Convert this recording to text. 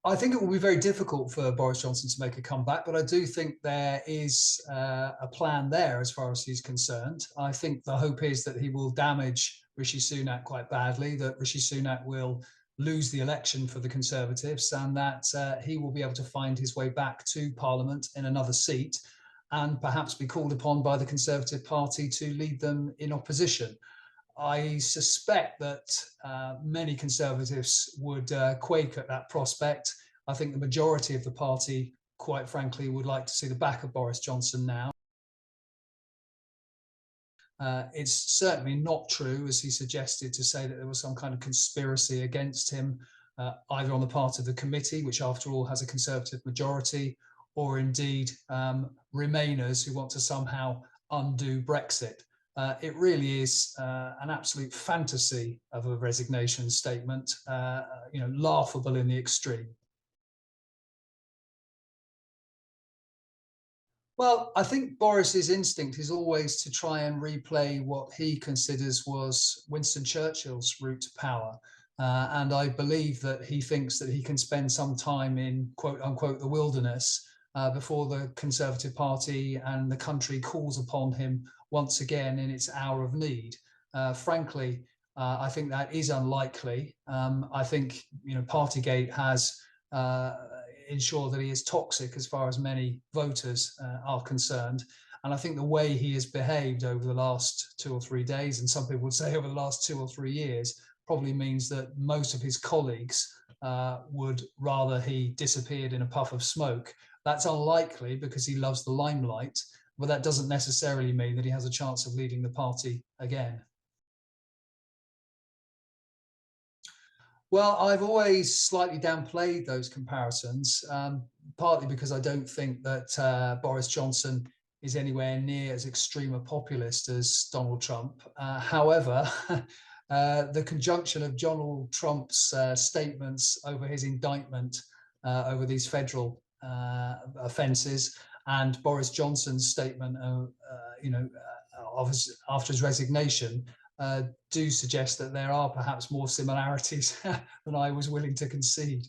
I think it will be very difficult for Boris Johnson to make a comeback, but I do think there is a plan there as far as he's concerned. I think the hope is that he will damage Rishi Sunak quite badly, that Rishi Sunak will lose the election for the Conservatives, and that he will be able to find his way back to Parliament in another seat and perhaps be called upon by the Conservative Party to lead them in opposition. I suspect that many Conservatives would quake at that prospect. I think the majority of the party, quite frankly, would like to see the back of Boris Johnson now. It's certainly not true, as he suggested, to say that there was some kind of conspiracy against him, either on the part of the committee, which after all has a Conservative majority, or indeed Remainers who want to somehow undo Brexit. It really is an absolute fantasy of a resignation statement, laughable in the extreme. Well, I think Boris's instinct is always to try and replay what he considers was Winston Churchill's route to power. And I believe that he thinks that he can spend some time in quote unquote the wilderness before the Conservative Party and the country calls upon him once again in its hour of need. Frankly, I think that is unlikely. I think Partygate has ensure that he is toxic as far as many voters are concerned. And I think the way he has behaved over the last 2 or 3 days, and some people would say over the last 2 or 3 years, probably means that most of his colleagues would rather he disappeared in a puff of smoke. That's unlikely because he loves the limelight, but that doesn't necessarily mean that he has a chance of leading the party again. Well, I've always slightly downplayed those comparisons, partly because I don't think that Boris Johnson is anywhere near as extreme a populist as Donald Trump. However, the conjunction of Donald Trump's statements over his indictment over these federal offences and Boris Johnson's statement, after his resignation, do suggest that there are perhaps more similarities than I was willing to concede.